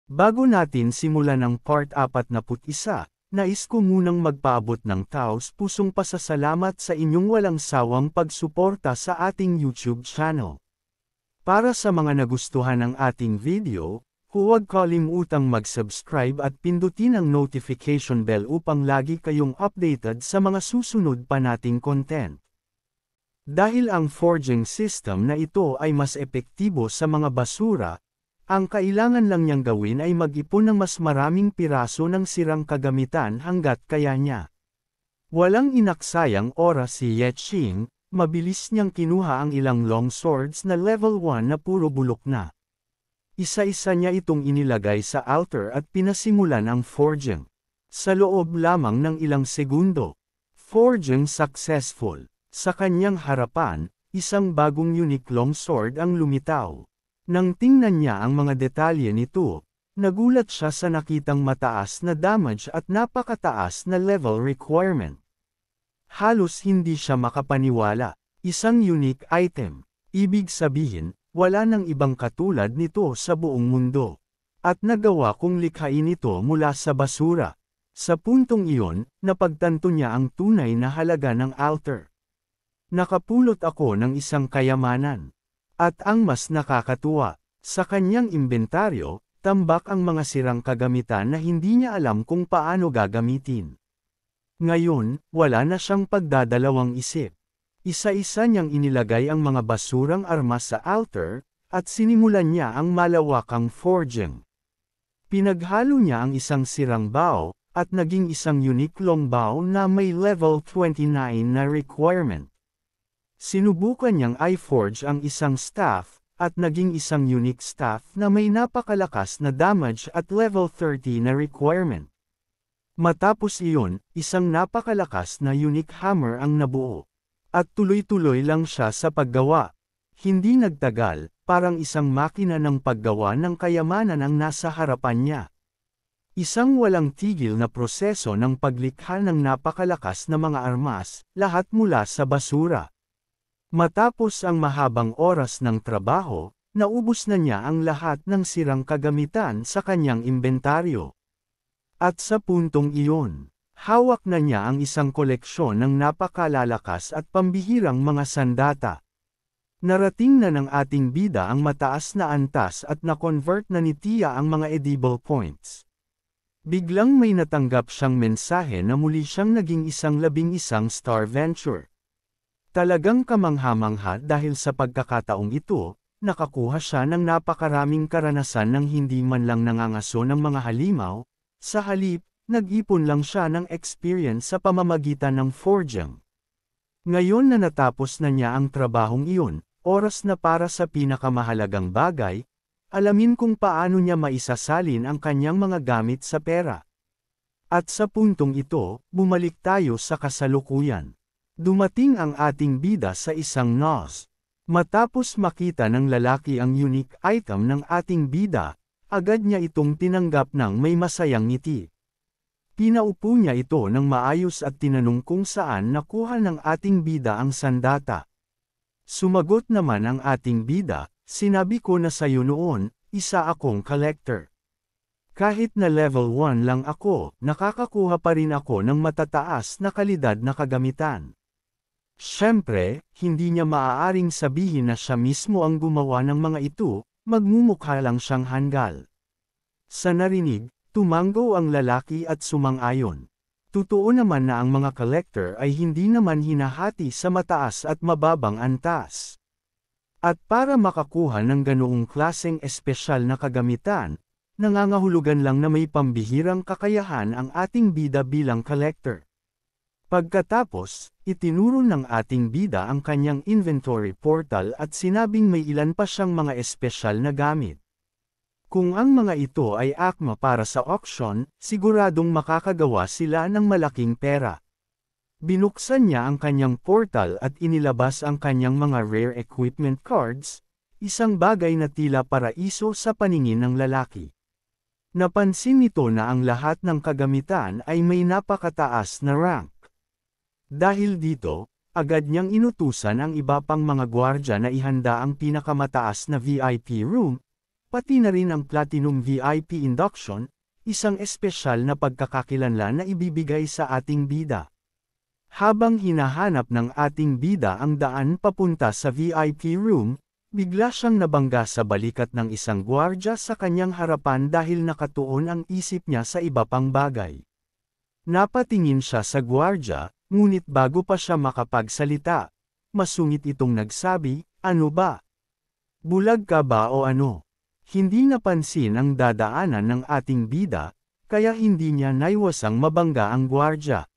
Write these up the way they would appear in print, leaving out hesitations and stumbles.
Bago natin simulan ang part 41, nais ko munang magpaabot ng taos-pusong pasasalamat sa inyong walang sawang pagsuporta sa ating YouTube channel. Para sa mga nagustuhan ng ating video, huwag kalimutang mag-subscribe at pindutin ang notification bell upang lagi kayong updated sa mga susunod pa nating content. Dahil ang forging system na ito ay mas epektibo sa mga basura, ang kailangan lang niyang gawin ay mag-ipon ng mas maraming piraso ng sirang kagamitan hanggat kaya niya. Walang inaksayang oras si Yetching, mabilis niyang kinuha ang ilang long swords na level 1 na puro bulok na. Isa-isa niya itong inilagay sa altar at pinasimulan ang forging. Sa loob lamang ng ilang segundo, forging successful. Sa kanyang harapan, isang bagong unique long sword ang lumitaw. Nang tingnan niya ang mga detalye nito, nagulat siya sa nakitang mataas na damage at napakataas na level requirement. Halos hindi siya makapaniwala. Isang unique item. Ibig sabihin, wala nang ibang katulad nito sa buong mundo. At nagawa kong likhain ito mula sa basura. Sa puntong iyon, napagtanto niya ang tunay na halaga ng altar. Nakapulot ako ng isang kayamanan. At ang mas nakakatuwa, sa kanyang inventaryo, tambak ang mga sirang kagamitan na hindi niya alam kung paano gagamitin. Ngayon, wala na siyang pagdadalawang isip. Isa-isa niyang inilagay ang mga basurang armas sa altar, at sinimulan niya ang malawakang forging. Pinaghalo niya ang isang sirang bow, at naging isang unique long bow na may level 29 na requirement. Sinubukan niyang i-forge ang isang staff, at naging isang unique staff na may napakalakas na damage at level 30 na requirement. Matapos iyon, isang napakalakas na unique hammer ang nabuo. At tuloy-tuloy lang siya sa paggawa. Hindi nagtagal, parang isang makina ng paggawa ng kayamanan ang nasa harapan niya. Isang walang tigil na proseso ng paglikha ng napakalakas na mga armas, lahat mula sa basura. Matapos ang mahabang oras ng trabaho, naubos na niya ang lahat ng sirang kagamitan sa kanyang inventaryo. At sa puntong iyon, hawak na niya ang isang koleksyon ng napakalalakas at pambihirang mga sandata. Narating na ng ating bida ang mataas na antas at na-convert na ni Tia ang mga edible points. Biglang may natanggap siyang mensahe na muli siyang naging isang 11 star venture. Talagang kamangha-mangha dahil sa pagkakataong ito, nakakuha siya ng napakaraming karanasan ng hindi man lang nangangaso ng mga halimaw, sa halip, nag-ipon lang siya ng experience sa pamamagitan ng forging. Ngayon na natapos na niya ang trabahong iyon, oras na para sa pinakamahalagang bagay, alamin kung paano niya maisasalin ang kanyang mga gamit sa pera. At sa puntong ito, bumalik tayo sa kasalukuyan. Dumating ang ating bida sa isang NOS. Matapos makita ng lalaki ang unique item ng ating bida, agad niya itong tinanggap ng may masayang ngiti. Pinaupo niya ito ng maayos at tinanong kung saan nakuha ng ating bida ang sandata. Sumagot naman ang ating bida, sinabi ko na sayo noon, isa akong collector. Kahit na level 1 lang ako, nakakakuha pa rin ako ng matataas na kalidad na kagamitan. Siyempre, hindi niya maaaring sabihin na siya mismo ang gumawa ng mga ito, magmumukha lang siyang hanggal. Sa narinig, tumango ang lalaki at sumang-ayon. Totoo naman na ang mga collector ay hindi naman hinahati sa mataas at mababang antas. At para makakuha ng ganoong klaseng espesyal na kagamitan, nangangahulugan lang na may pambihirang kakayahan ang ating bida bilang collector. Pagkatapos, itinuro ng ating bida ang kanyang inventory portal at sinabing may ilan pa siyang mga espesyal na gamit. Kung ang mga ito ay akma para sa auction, siguradong makakagawa sila ng malaking pera. Binuksan niya ang kanyang portal at inilabas ang kanyang mga rare equipment cards, isang bagay na tila paraiso sa paningin ng lalaki. Napansin nito na ang lahat ng kagamitan ay may napakataas na rank. Dahil dito, agad niyang inutusan ang iba pang mga gwardya na ihanda ang pinakamataas na VIP room, pati na rin ang Platinum VIP Induction, isang espesyal na pagkakakilanlan na ibibigay sa ating bida. Habang hinahanap ng ating bida ang daan papunta sa VIP room, bigla siyang nabangga sa balikat ng isang gwardya sa kanyang harapan dahil nakatuon ang isip niya sa iba pang bagay. Napatingin siya sa gwardya, ngunit bago pa siya makapagsalita, masungit itong nagsabi, "Ano ba? Bulag ka ba o ano?" Hindi napansin ang dadaanan ng ating bida, kaya hindi niya naiwasang mabangga ang gwardya.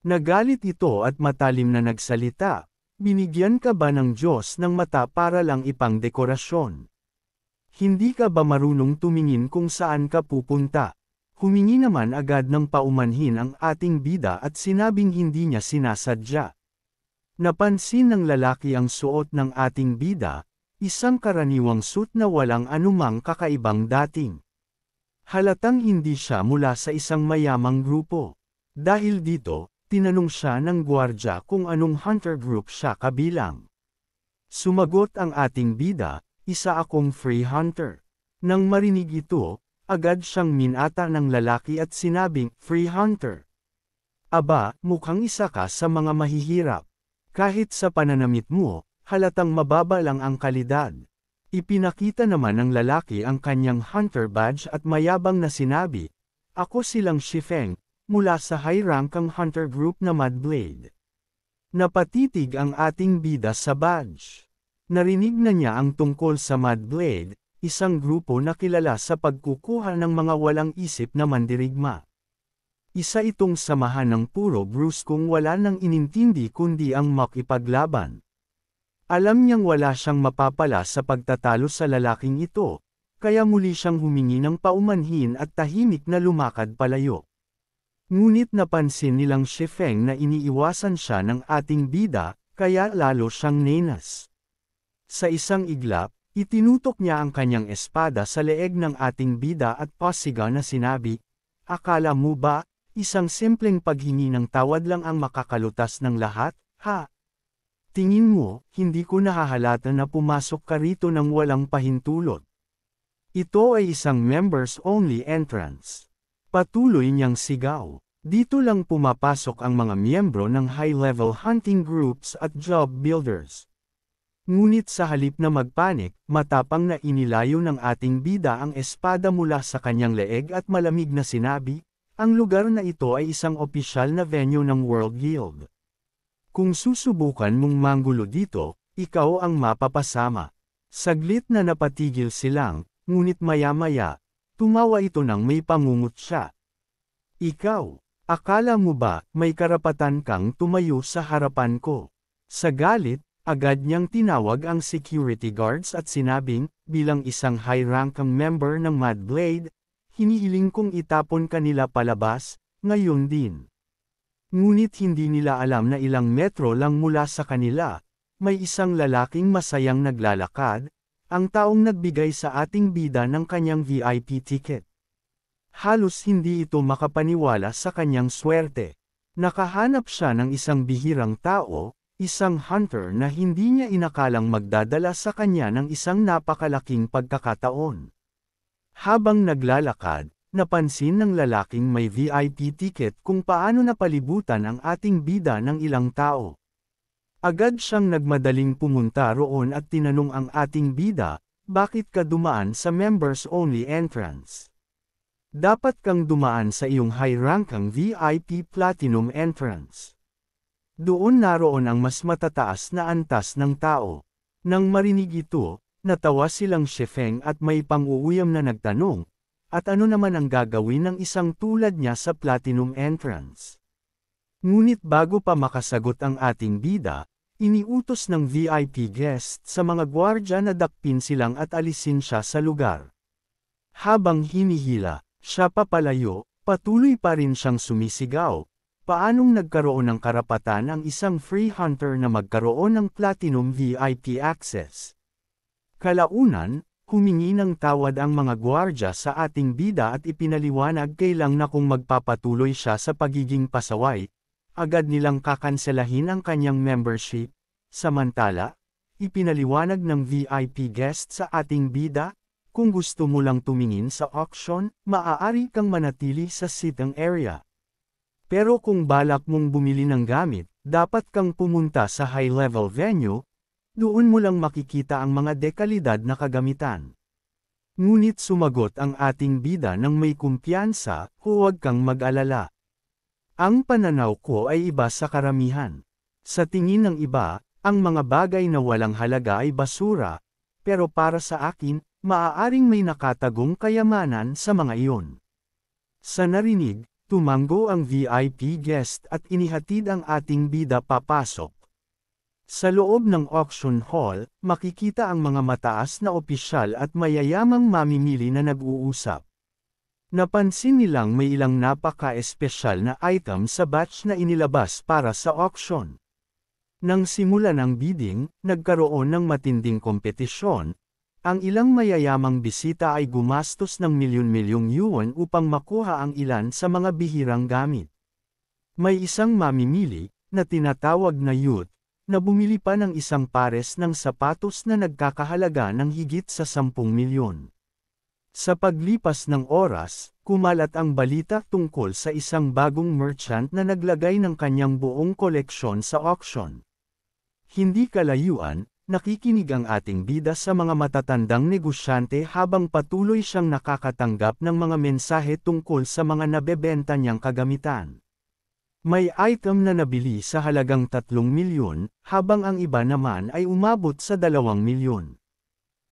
Nagalit ito at matalim na nagsalita, "Binigyan ka ba ng Diyos ng mata para lang ipang dekorasyon? Hindi ka ba marunong tumingin kung saan ka pupunta?" Humingi naman agad ng paumanhin ang ating bida at sinabing hindi niya sinasadya. Napansin ng lalaki ang suot ng ating bida, isang karaniwang suit na walang anumang kakaibang dating. Halatang hindi siya mula sa isang mayamang grupo. Dahil dito, tinanong siya ng gwardya kung anong hunter group siya kabilang. Sumagot ang ating bida, "Isa akong free hunter." Nang marinig ito, agad siyang minata ng lalaki at sinabing, "Free hunter? Aba, mukhang isa ka sa mga mahihirap. Kahit sa pananamit mo, halatang mababa lang ang kalidad." Ipinakita naman ng lalaki ang kanyang hunter badge at mayabang na sinabi, "Ako silang Shifeng, mula sa high-rankang hunter group na Mudblade." Napatitig ang ating bida sa badge. Narinig na niya ang tungkol sa Mudblade, isang grupo na kilala sa pagkukuha ng mga walang isip na mandirigma. Isa itong samahan ng puro bruskong wala nang inintindi kundi ang makipaglaban. Alam niyang wala siyang mapapala sa pagtatalo sa lalaking ito, kaya muli siyang humingi ng paumanhin at tahimik na lumakad palayo. Ngunit napansin nilang Shifeng na iniiwasan siya ng ating bida, kaya lalo siyang nenas. Sa isang iglap, itinutok niya ang kanyang espada sa leeg ng ating bida at pasigaw na sinabi, "Akala mo ba, isang simpleng paghingi ng tawad lang ang makakalutas ng lahat, ha? Tingin mo, hindi ko nahahalata na pumasok ka rito ng walang pahintulot. Ito ay isang members-only entrance." Patuloy niyang sigaw. Dito lang pumapasok ang mga miyembro ng high-level hunting groups at job builders. Ngunit sa halip na magpanik, matapang na inilayo ng ating bida ang espada mula sa kanyang leeg at malamig na sinabi, "Ang lugar na ito ay isang opisyal na venue ng World Guild. Kung susubukan mong manggulo dito, ikaw ang mapapasama." Saglit na napatigil silang, ngunit maya-maya, tumawa ito nang may pangungot siya. "Ikaw, akala mo ba, may karapatan kang tumayo sa harapan ko?" Sa galit, agad niyang tinawag ang security guards at sinabing, "Bilang isang high-rankang member ng Mudblade, hinihiling kong itapon kanila palabas, ngayon din." Ngunit hindi nila alam na ilang metro lang mula sa kanila, may isang lalaking masayang naglalakad, ang taong nagbigay sa ating bida ng kanyang VIP ticket. Halos hindi ito makapaniwala sa kanyang swerte. Nakahanap siya ng isang bihirang tao, isang hunter na hindi niya inakalang magdadala sa kanya ng isang napakalaking pagkakataon. Habang naglalakad, napansin ng lalaking may VIP ticket kung paano napalibutan ang ating bida ng ilang tao. Agad siyang nagmadaling pumunta roon at tinanong ang ating bida, "Bakit ka dumaan sa members-only entrance? Dapat kang dumaan sa iyong high-rankang VIP Platinum entrance. Doon naroon ang mas matataas na antas ng tao." Nang marinig ito, natawa silang Shifeng at may pang-uuyam na nagtanong, "At ano naman ang gagawin ng isang tulad niya sa Platinum entrance?" Ngunit bago pa makasagot ang ating bida, iniutos ng VIP guest sa mga gwardya na dakpin silang at alisin siya sa lugar. Habang hinihila, siya papalayo, patuloy pa rin siyang sumisigaw, "Paanong nagkaroon ng karapatan ang isang free hunter na magkaroon ng Platinum VIP access?" Kalaunan, humingi ng tawad ang mga gwardya sa ating bida at ipinaliwanag kailang na kung magpapatuloy siya sa pagiging pasaway, agad nilang kakanselahin ang kanyang membership. Samantala, ipinaliwanag ng VIP guest sa ating bida, Kung gusto mo lang tumingin sa auction, maaari kang manatili sa sitting area. Pero kung balak mong bumili ng gamit, dapat kang pumunta sa high-level venue, doon mo lang makikita ang mga dekalidad na kagamitan. Ngunit sumagot ang ating bida ng may kumpiyansa, huwag kang mag-alala. Ang pananaw ko ay iba sa karamihan. Sa tingin ng iba, ang mga bagay na walang halaga ay basura, pero para sa akin, maaaring may nakatagong kayamanan sa mga iyon. Sa narinig, tumango ang VIP guest at inihatid ang ating bida papasok. Sa loob ng auction hall, makikita ang mga mataas na opisyal at mayayamang mamimili na nag-uusap. Napansin nilang may ilang napaka-espesyal na item sa batch na inilabas para sa auction. Nang simulan ang bidding, nagkaroon ng matinding kompetisyon. Ang ilang mayayamang bisita ay gumastos ng milyon-milyong yuan upang makuha ang ilan sa mga bihirang gamit. May isang mamimili, na tinatawag na youth, na bumili pa ng isang pares ng sapatos na nagkakahalaga ng higit sa 10 milyon. Sa paglipas ng oras, kumalat ang balita tungkol sa isang bagong merchant na naglagay ng kanyang buong koleksyon sa auction. Hindi kalayuan, nakikinig ang ating bida sa mga matatandang negosyante habang patuloy siyang nakakatanggap ng mga mensahe tungkol sa mga nabebenta niyang kagamitan. May item na nabili sa halagang 3 milyon, habang ang iba naman ay umabot sa 2 milyon.